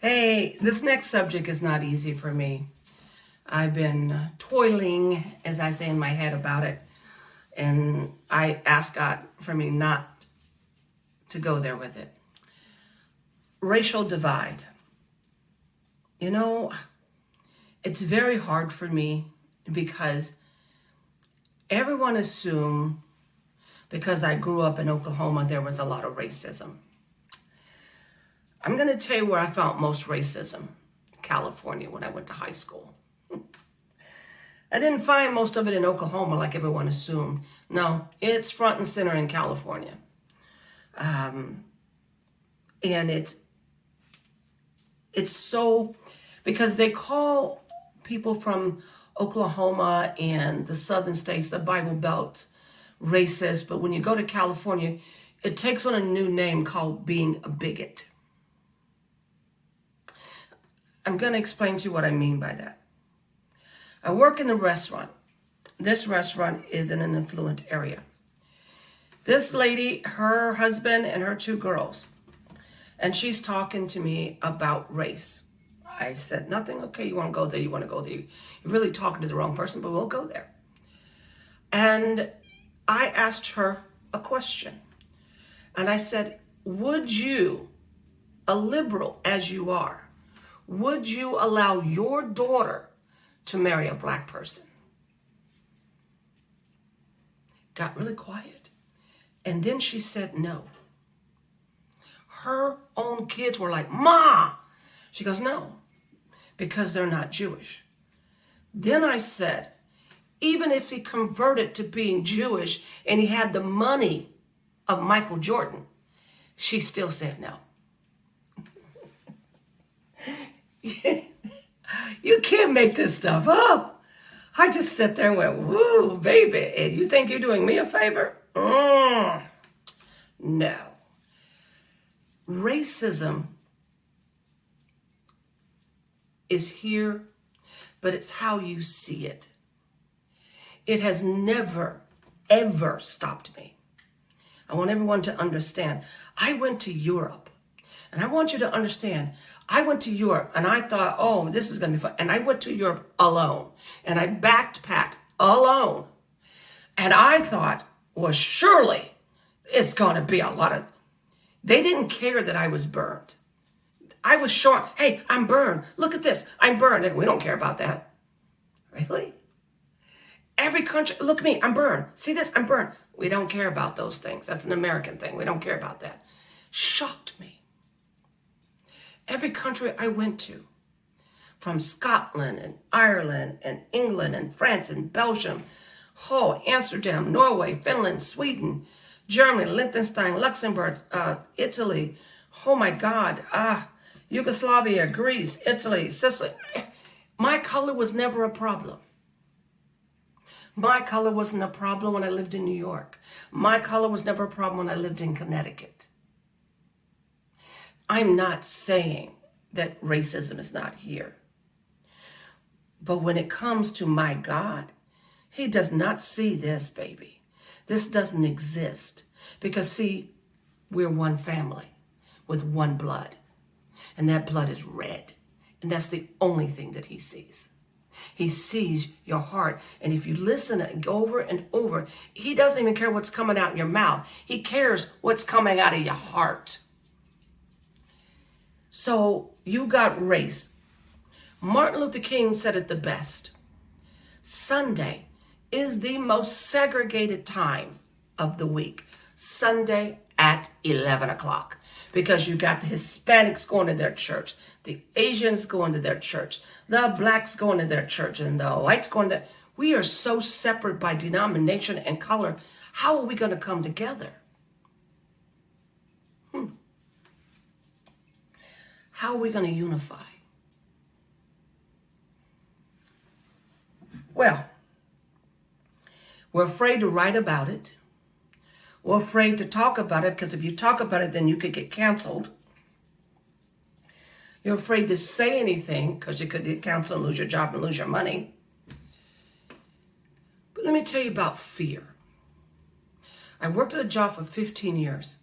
Hey, this next subject is not easy for me. I've been toiling, as I say in my head, about it. And I ask God for me not to go there with it. Racial divide. You know, it's very hard for me because everyone assumed because I grew up in Oklahoma, there was a lot of racism. I'm going to tell you where I found most racism. California, when I went to high school. I didn't find most of it in Oklahoma like everyone assumed. No, it's front and center in California. And it's so, because they call people from Oklahoma and the southern states, the Bible Belt, racist. But when you go to California, it takes on a new name called being a bigot. I'm going to explain to you what I mean by that. I work in a restaurant. This restaurant is in an affluent area. This lady, her husband, and her two girls, and she's talking to me about race. I said, nothing. Okay, you want to go there, you want to go there. You're really talking to the wrong person, but we'll go there. And I asked her a question. And I said, would you, a liberal as you are, would you allow your daughter to marry a black person? Got really quiet. And then she said no. Her own kids were like, Ma! She goes, no, because they're not Jewish. Then I said, even if he converted to being Jewish and he had the money of Michael Jordan, she still said no. You can't make this stuff up. I just sat there and went, woo, baby, and you think you're doing me a favor? No. Racism is here, but it's how you see it. It has never, ever stopped me. I want everyone to understand. I went to Europe, and I want you to understand, I went to Europe, and I thought, oh, this is going to be fun. And I went to Europe alone, and I backpacked alone. And I thought, well, surely it's going to be a lot of... They didn't care that I was burned. I was showing, hey, I'm burned. Look at this. I'm burned. And we don't care about that. Really? Every country, look at me, I'm burned. See this? I'm burned. We don't care about those things. That's an American thing. We don't care about that. Shocked me. Every country I went to, from Scotland and Ireland and England and France and Belgium, Amsterdam, Norway, Finland, Sweden, Germany, Liechtenstein, Luxembourg, Italy, oh my God, Yugoslavia, Greece, Italy, Sicily. My color was never a problem. My color wasn't a problem when I lived in New York. My color was never a problem when I lived in Connecticut. I'm not saying that racism is not here. But when it comes to my God, he does not see this, baby. This doesn't exist. Because, see, we're one family with one blood. And that blood is red. And that's the only thing that he sees. He sees your heart. And if you listen over and over, he doesn't even care what's coming out of your mouth. He cares what's coming out of your heart. So you got race. Martin Luther King said it the best. Sunday is the most segregated time of the week. Sunday at 11 o'clock. Because you got the Hispanics going to their church, the Asians going to their church, the blacks going to their church, and the whites going to... We are so separate by denomination and color. How are we going to come together? How are we going to unify? Well, we're afraid to write about it. We're afraid to talk about it because if you talk about it, then you could get canceled. You're afraid to say anything because you could get canceled and lose your job and lose your money. But let me tell you about fear. I worked at a job for 15 years.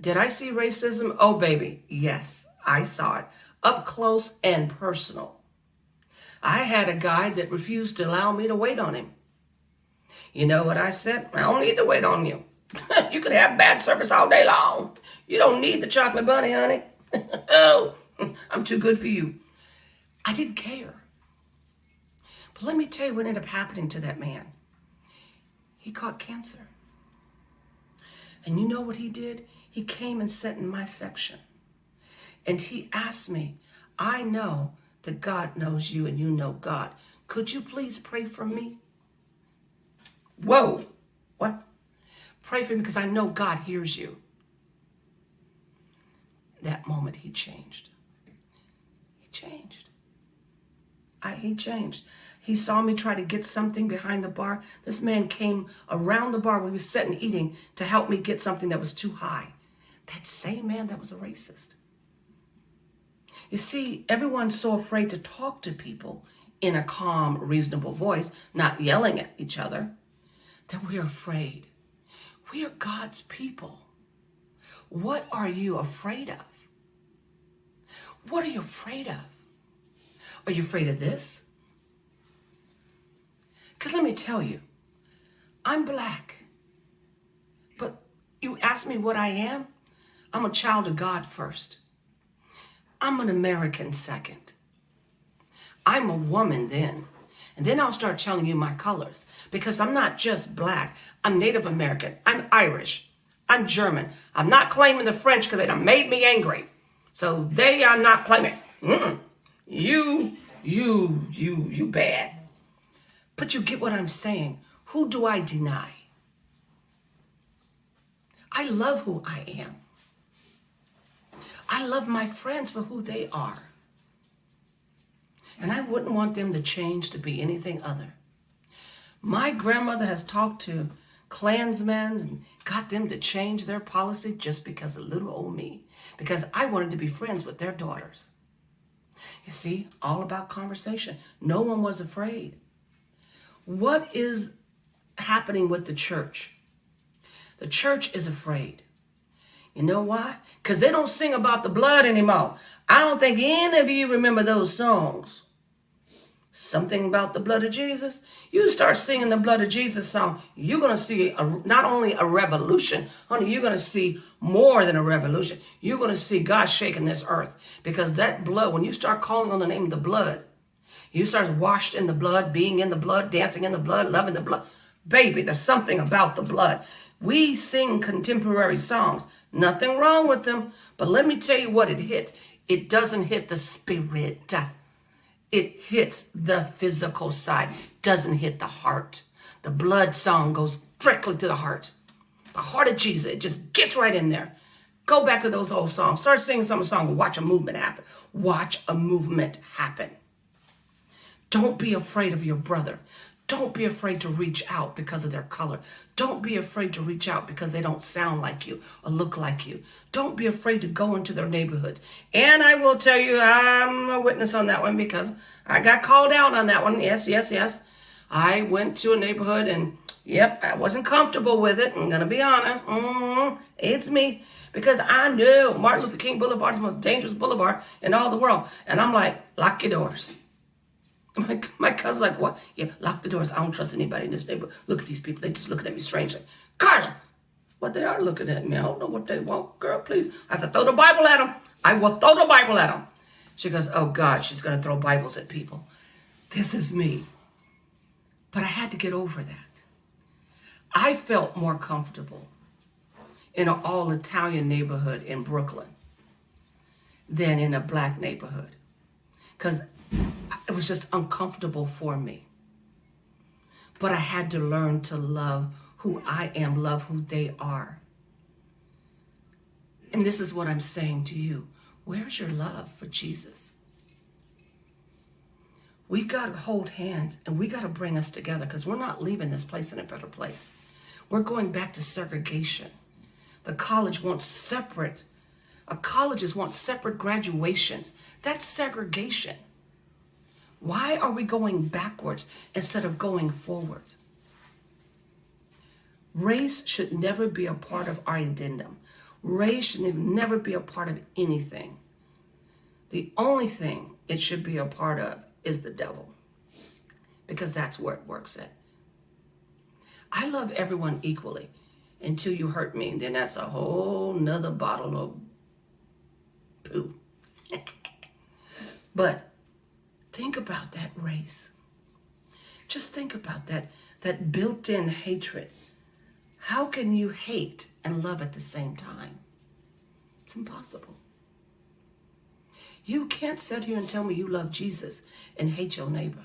Did I see racism? Oh, baby, yes. I saw it. up close and personal. I had a guy that refused to allow me to wait on him. You know what I said? I don't need to wait on you. You could have bad service all day long. You don't need the chocolate bunny, honey. Oh, I'm too good for you. I didn't care. But let me tell you what ended up happening to that man. He caught cancer. And you know what he did? He came and sat in my section. And he asked me, I know that God knows you and you know God. Could you please pray for me? Whoa. What? Pray for me because I know God hears you. That moment he changed. He changed. He changed. He saw me try to get something behind the bar. This man came around the bar where we were sitting eating to help me get something that was too high. That same man that was a racist. You see, everyone's so afraid to talk to people in a calm, reasonable voice, not yelling at each other, that we're afraid. We are God's people. What are you afraid of? What are you afraid of? Are you afraid of this? Because let me tell you, I'm black. But you ask me what I am? I'm a child of God first. I'm an American second. I'm a woman then. And then I'll start telling you my colors. Because I'm not just black. I'm Native American. I'm Irish. I'm German. I'm not claiming the French because they done made me angry. So they are not claiming. You bad. But you get what I'm saying. Who do I deny? I love who I am. I love my friends for who they are. And I wouldn't want them to change to be anything other. My grandmother has talked to Klansmen and got them to change their policy just because of little old me. Because I wanted to be friends with their daughters. You see, all about conversation. No one was afraid. What is happening with the church? The church is afraid. You know why? Because they don't sing about the blood anymore. I don't think any of you remember those songs. Something about the blood of Jesus. You start singing the blood of Jesus song, you're going to see not only a revolution, honey, you're going to see more than a revolution. You're going to see God shaking this earth. Because that blood, when you start calling on the name of the blood, you start washed in the blood, being in the blood, dancing in the blood, loving the blood. Baby, there's something about the blood. We sing contemporary songs. Nothing wrong with them. But let me tell you what it hits. It doesn't hit the spirit. It hits the physical side. Doesn't hit the heart. The blood song goes directly to the heart. The heart of Jesus. It just gets right in there. Go back to those old songs. Start singing some song and watch a movement happen. Watch a movement happen. Don't be afraid of your brother. Don't be afraid to reach out because of their color. Don't be afraid to reach out because they don't sound like you or look like you. Don't be afraid to go into their neighborhoods. And I will tell you, I'm a witness on that one because I got called out on that one. Yes. I went to a neighborhood and, yep, I wasn't comfortable with it. I'm going to be honest. It's me. Because I knew Martin Luther King Boulevard is the most dangerous boulevard in all the world. And I'm like, lock your doors. My cousin's like, what? Yeah, lock the doors. I don't trust anybody in this neighborhood. Look at these people. They just looking at me strangely. Carla, what they are looking at me. I don't know what they want. Girl, please. I have to throw the Bible at them. I will throw the Bible at them. She goes, oh, God, she's going to throw Bibles at people. This is me. But I had to get over that. I felt more comfortable in an all-Italian neighborhood in Brooklyn than in a black neighborhood. Because it was just uncomfortable for me. But I had to learn to love who I am, love who they are. And this is what I'm saying to you. Where's your love for Jesus? We got to hold hands and we got to bring us together because we're not leaving this place in a better place. We're going back to segregation. The college wants separate. Colleges want separate graduations. That's segregation. Why are we going backwards instead of going forward? Race should never be a part of our addendum. Race should never be a part of anything. The only thing it should be a part of is the devil, because that's where it works at. I love everyone equally until you hurt me. Then that's a whole nother bottle of poo. But think about that race. Just think about that built-in hatred. How can you hate and love at the same time? It's impossible. You can't sit here and tell me you love Jesus and hate your neighbor.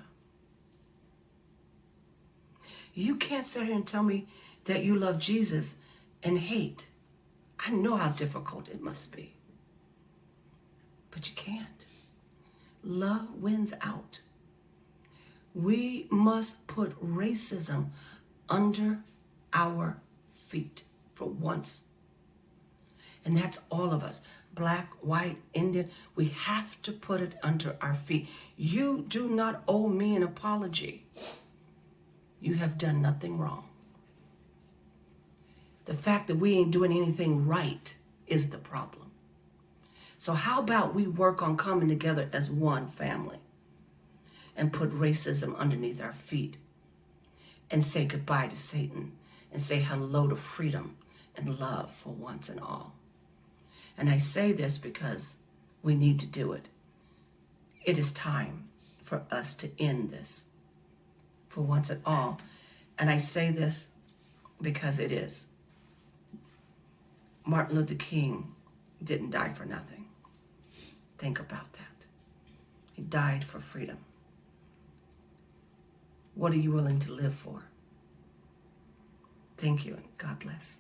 You can't sit here and tell me that you love Jesus and hate. I know how difficult it must be. But you can't. Love wins out. We must put racism under our feet for once. And that's all of us. Black, white, Indian. We have to put it under our feet. You do not owe me an apology. You have done nothing wrong. The fact that we ain't doing anything right is the problem. So how about we work on coming together as one family and put racism underneath our feet and say goodbye to Satan and say hello to freedom and love for once and all. And I say this because we need to do it. It is time for us to end this for once and all. And I say this because it is. Martin Luther King didn't die for nothing. Think about that. He died for freedom. What are you willing to live for? Thank you, and God bless.